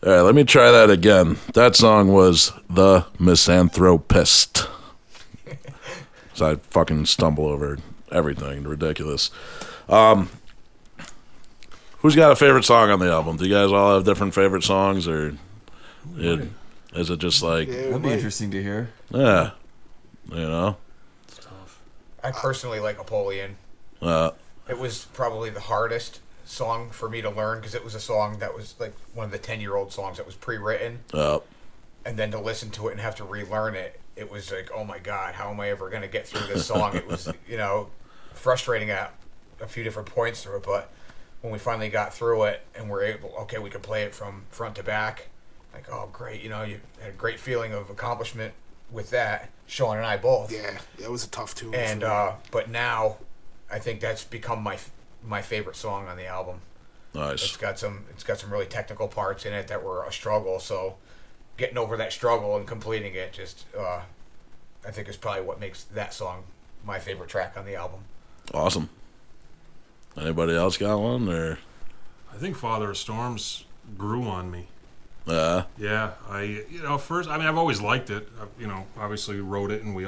All right, let me try that again. That song was The Misanthropist. So I fucking stumble over everything. Ridiculous. Who's got a favorite song on the album? Do you guys all have different favorite songs, or is it just like... That'd be interesting to hear. Yeah. You know? It's tough. I personally like Apollyon. It was probably the hardest song for me to learn because it was a song that was like one of the 10-year-old songs that was pre-written. And then to listen to it and have to relearn it, it was like, oh my God, how am I ever going to get through this song? It was, frustrating at a few different points through it, but when we finally got through it and we're able, okay, we could play it from front to back, like, oh great, you had a great feeling of accomplishment with that, Sean and I both. Yeah, that was a tough tune. And but now I think that's become my favorite song on the album. Nice. It's got some really technical parts in it that were a struggle, so getting over that struggle and completing it just I think is probably what makes that song my favorite track on the album. Awesome. Anybody else got one, or? I think Father of Storms grew on me. Yeah, first, I've always liked it. Obviously wrote it and we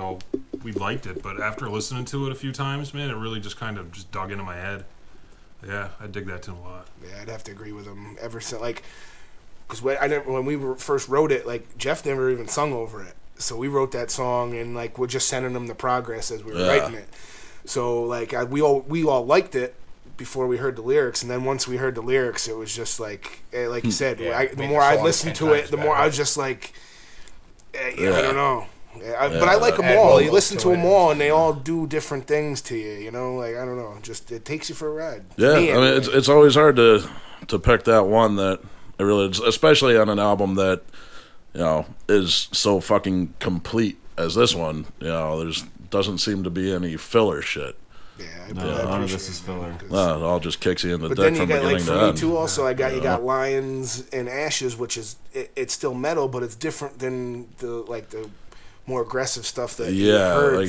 liked it, but after listening to it a few times, man, it really just kind of just dug into my head. Yeah, I dig that tune a lot. Yeah, I'd have to agree with him. Ever since, because when we first wrote it, Jeff never even sung over it. So we wrote that song and we're just sending him the progress as we were writing it. So we all liked it before we heard the lyrics, and then once we heard the lyrics, it was just like you said. The more I listened to it, the more I was just like, I don't know. But I like them all. You listen to them all, and they all do different things to you. I don't know. Just it takes you for a ride. Yeah, it's always hard to pick that one that it really, especially on an album that is so fucking complete as this one. There's doesn't seem to be any filler shit. Yeah, none of this is filler. It all just kicks you in the but dick then from you got beginning for to me end. too. Also, you got Lions and Ashes, which is it's still metal, but it's different than the more aggressive stuff that you heard.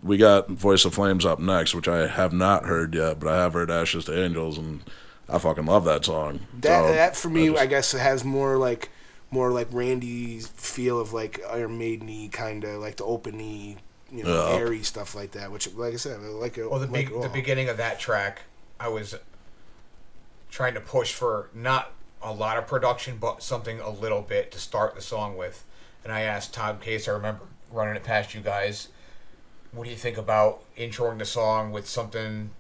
We got Voice of Flames up next, which I have not heard yet, but I have heard Ashes to Angels, and I fucking love that song. That for me, I guess it has more like Randy's feel of Iron Maiden-y, kind of like the open-y, airy stuff like that. Which, like I said, I like it. Well, the beginning of that track, I was trying to push for not a lot of production, but something a little bit to start the song with. And I asked Tom Case, I remember running it past you guys, what do you think about introing the song with something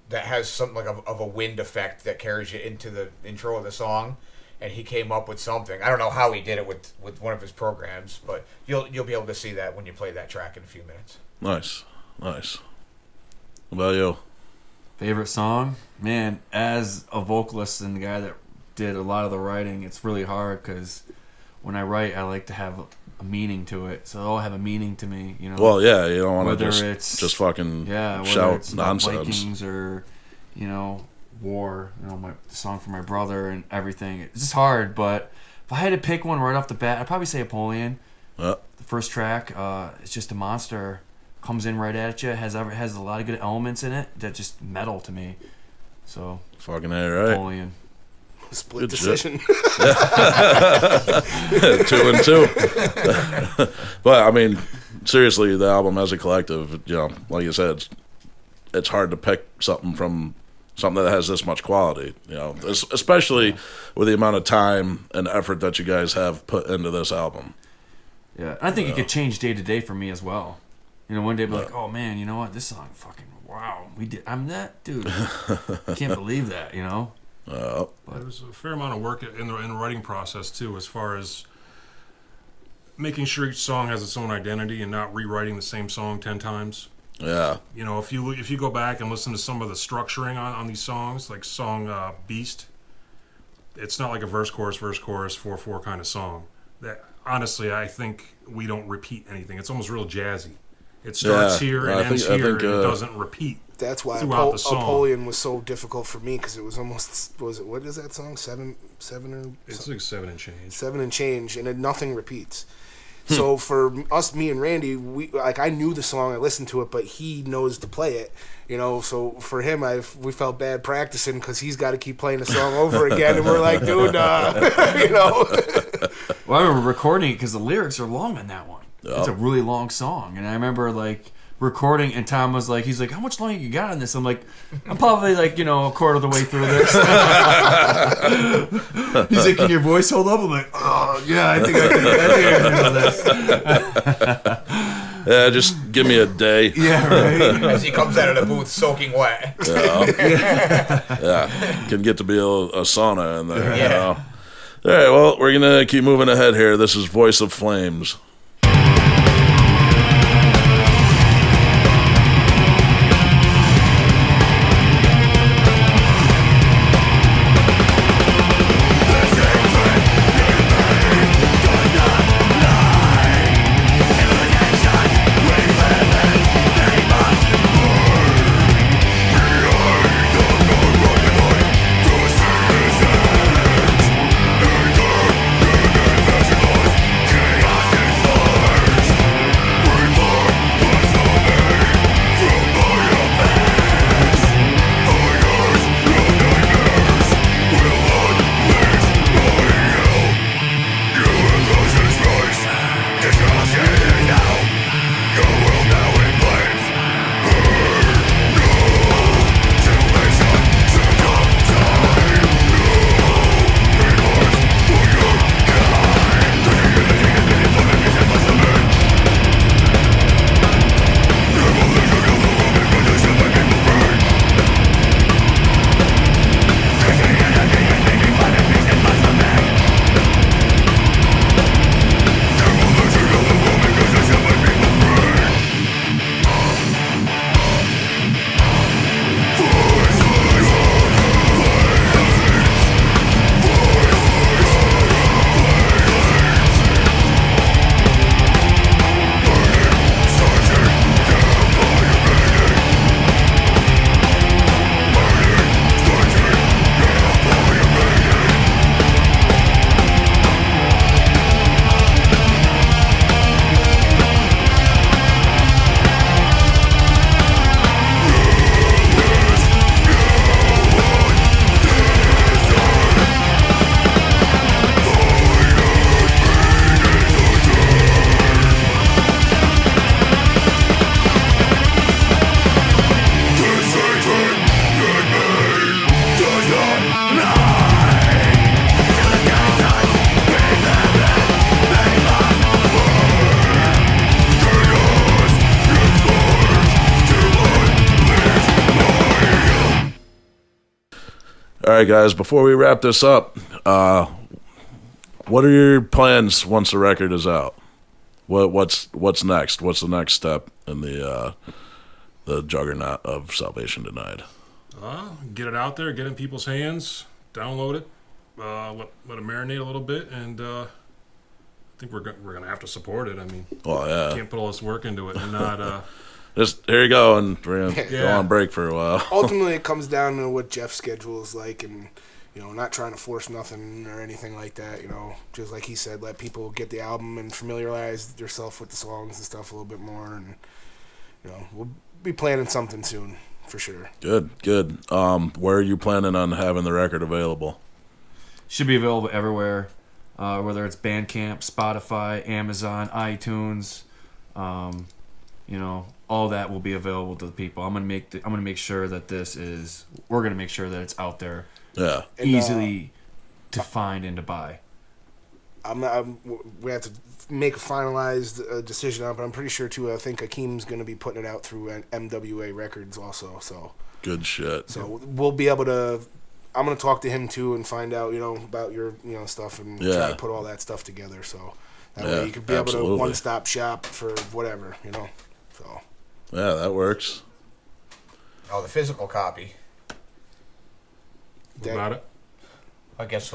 that has something of a wind effect that carries you into the intro of the song? And he came up with something. I don't know how he did it with one of his programs, but you'll be able to see that when you play that track in a few minutes. Nice. What about you? Favorite song? Man, as a vocalist and the guy that did a lot of the writing, it's really hard because when I write, I like to have a meaning to it. So it'll have a meaning to me, Well, yeah, you don't want to just fucking whether shout it's nonsense. Vikings or, War, the song for my brother and everything. It's just hard, but if I had to pick one right off the bat, I'd probably say Apollyon. The first track, it's just a monster. Comes in right at you. Has a lot of good elements in it that just metal to me. So fucking A, right? Apollyon. Split good decision. 2-2. But seriously, the album as a collective, like you said, it's hard to pick something that has this much quality, especially with the amount of time and effort that you guys have put into this album. Yeah, I think it could change day to day for me as well. One day I'd be like, oh man, you know what? This song fucking, wow. I'm that dude. I can't believe that, There's a fair amount of work in the writing process, too, as far as making sure each song has its own identity and not rewriting the same song 10 times. Yeah. If you go back and listen to some of the structuring on these songs, like song Beast, it's not like a verse, chorus, 4/4 kind of song. That honestly, I think we don't repeat anything. It's almost real jazzy. It starts here and ends here, and it doesn't repeat. That's why throughout the song. Apollyon was so difficult for me because it was almost what is that song? Seven or it's like 7 and change. 7 and change, and nothing repeats. So for us, me and Randy, I knew the song, I listened to it, but he knows to play it. So for him, we felt bad practicing because he's got to keep playing the song over again, and we're like, dude, Well, I remember recording it because the lyrics are long on that one. Yep. It's a really long song, and I remember recording, and Tom was like, he's like, how much longer you got on this? I'm like, I'm probably a quarter of the way through this. He's like, can your voice hold up? I'm like, oh yeah, I think I can handle this. Yeah, just give me a day. Yeah, right. As he comes out of the booth soaking wet. Yeah. Can get to be a sauna in there. Yeah. All right, well, we're going to keep moving ahead here. This is Voice of Flames. All right, guys, before we wrap this up, what are your plans once the record is out? What's next? What's the next step in the juggernaut of Salvation Denied? Get it out there, get it in people's hands, download it, let it marinate a little bit, and I think we're gonna have to support it. I mean, can't put all this work into it and not. Just here you go, and we're gonna go on break for a while. Ultimately, it comes down to what Jeff's schedule is like, and not trying to force nothing or anything like that. Just like he said, let people get the album and familiarize yourself with the songs and stuff a little bit more, and we'll be planning something soon for sure. Good. Where are you planning on having the record available? Should be available everywhere, whether it's Bandcamp, Spotify, Amazon, iTunes. All that will be available to the people. I'm gonna make sure that we're gonna make sure that it's out there, easily to find and to buy. We have to make a finalized decision on it, but I'm pretty sure too. I think Akeem's gonna be putting it out through MWA Records also. So good shit. So we'll be able to. I'm gonna talk to him too and find out about your stuff and try to put all that stuff together. So that way you could be able to one-stop shop for whatever. So. Yeah, that works. Oh, the physical copy. What about it? I guess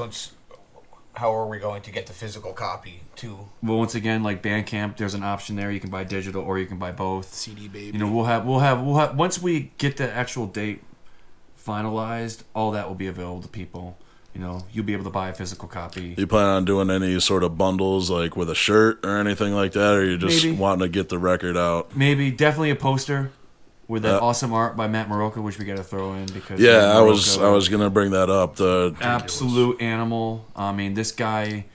how are we going to get the physical copy too? Well, once again, like Bandcamp, there's an option there. You can buy digital or you can buy both. CD baby. We'll have once we get the actual date finalized, all that will be available to people. you'll be able to buy a physical copy. You plan on doing any sort of bundles, like with a shirt or anything like that, or you just Maybe. wanting to get the record out? Maybe definitely a poster with that awesome art by Matt Marocca, which we got to throw in because Yeah, I Marocca, was gonna bring that up. The absolute animal. I mean, this guy,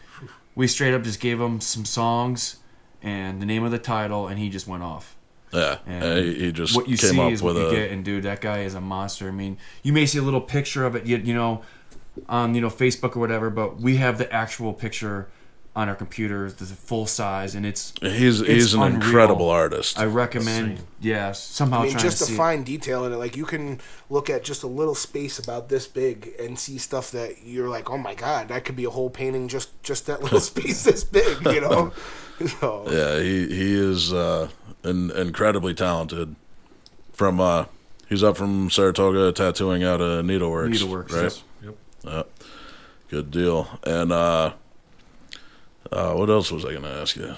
we straight up just gave him some songs and the name of the title, and he just went off. Yeah, And he just what you came see up is with what you get, and dude, that guy is a monster. I mean, you may see a little picture of it, on Facebook or whatever, but we have the actual picture on our computers, the full size, and it's He's an unreal. incredible artist. I recommend, somehow I mean, trying just to the see fine detail in it. Like, you can look at just a little space about this big and see stuff that you're like, oh my god, that could be a whole painting. Just that little space this big, So, Yeah, he is incredibly talented. From he's up from Saratoga, tattooing out of Needleworks. Needleworks, right? Yep. Good deal. And what else was I going to ask you?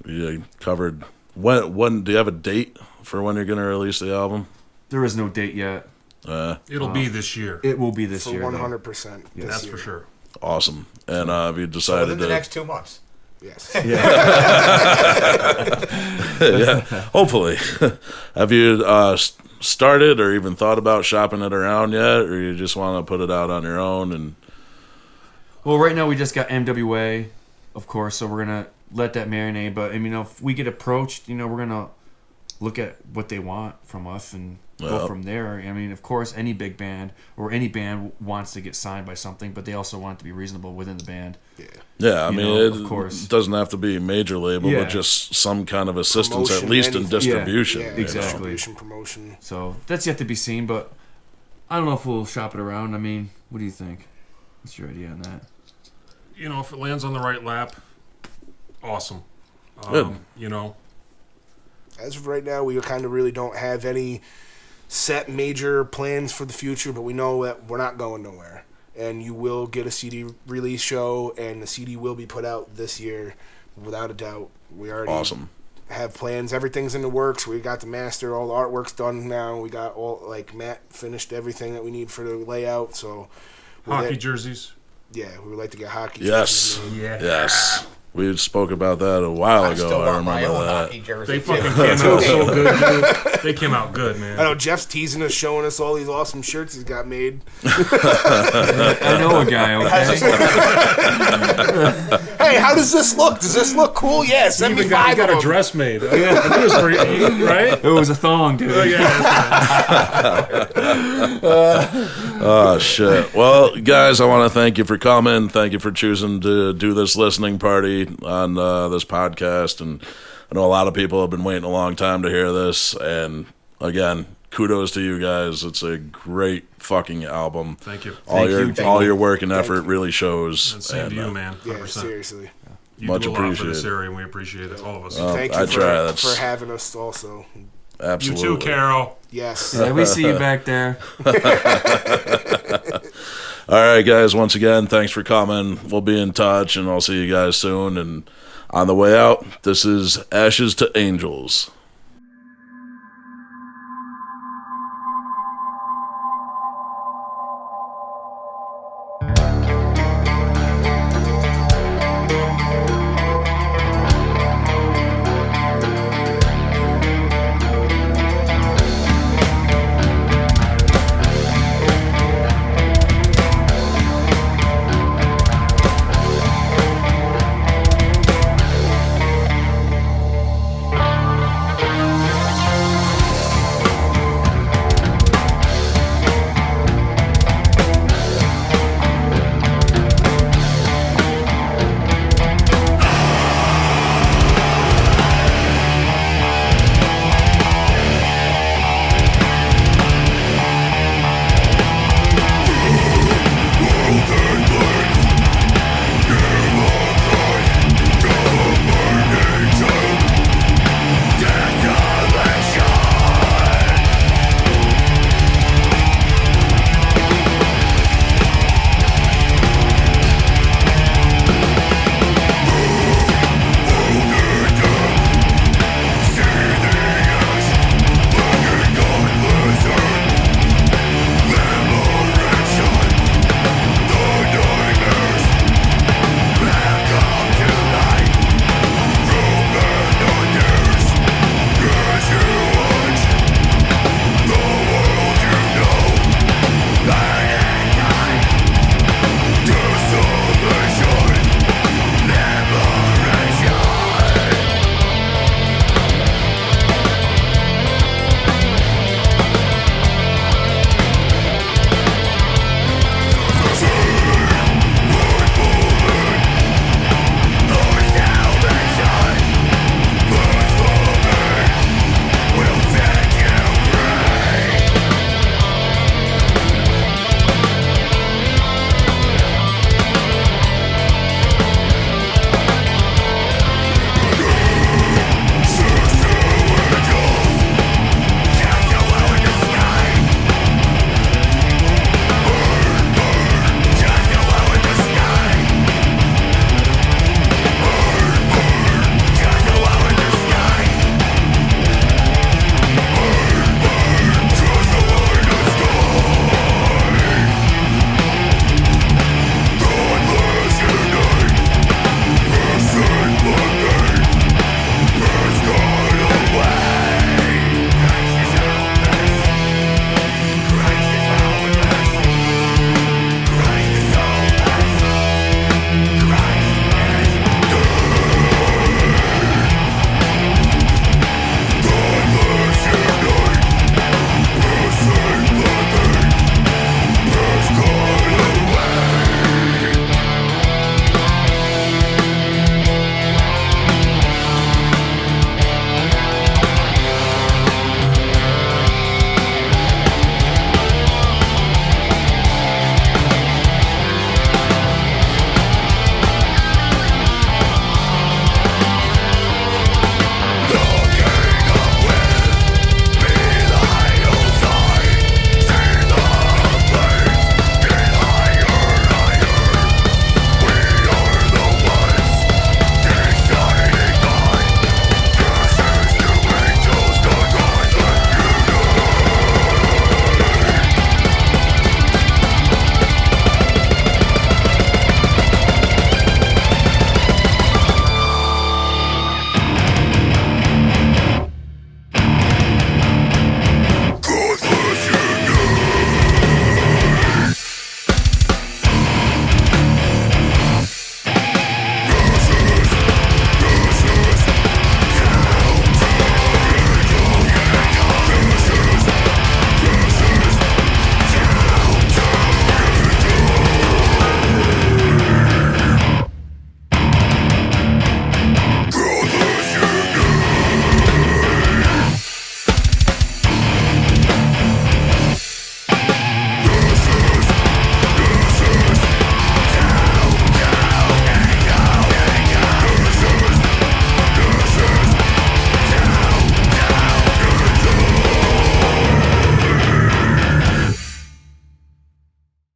You covered when? Do you have a date for when you're going to release the album? There is no date yet. It'll be this year. It will be this for year. though. 100%. That's for sure. Awesome. And have you decided Within the to? next 2 months. Yes. Yeah, hopefully. Have you started or even thought about shopping it around yet, or you just want to put it out on your own? And Well, right now we just got MWA, of course, so we're gonna let that marinate. But I mean, if we get approached, we're gonna look at what they want from us and go from there. I mean, of course, any big band or any band wants to get signed by something, but they also want it to be reasonable within the band. yeah, I mean, of course. it doesn't have to be a major label, Yeah. but just some kind of assistance, Promotion, at least in anything. distribution. Yeah, you know? exactly. Distribution, promotion. So that's yet to be seen, but I don't know if we'll shop it around. I mean, what do you think? What's your idea on that? If it lands on the right lap, awesome. Good. As of right now, we kind of really don't have any set major plans for the future, but we know that we're not going nowhere. And you will get a CD release show, and the CD will be put out this year, without a doubt. We already Awesome. have plans. Everything's in the works. We got the master, all the artwork's done now. We got Matt finished everything that we need for the layout. So Hockey jerseys. yeah, we would like to get hockey. Yes. jerseys made. Yeah. Yes. We spoke about that a while I ago. still I want my remember own that. hockey jersey. They too. fucking came out so good, dude. They came out good, man. I know Jeff's teasing us, showing us all these awesome shirts he's got made. I know a guy, okay? Hey, how does this look? Does this look cool? Yeah, send me Even got, 5 got of a them. dress made. I think it was pretty, right? It was a thong, dude. Oh, yeah, that's right. Oh, shit. Well, guys, I want to thank you for coming. Thank you for choosing to do this listening party on this podcast. And I know a lot of people have been waiting a long time to hear this. And again, kudos to you guys. It's a great fucking album. Thank you. All your work and effort really shows. And same to you, man. 100%. Yeah, seriously. You Much do a lot for this appreciated. area, and we appreciate it, all of us. Thank I you try. for having us also. You Absolutely. too, Carol. Yes. Yeah, we see you back there. All right, guys. Once again, thanks for coming. We'll be in touch, and I'll see you guys soon. And on the way out, this is Ashes to Angels.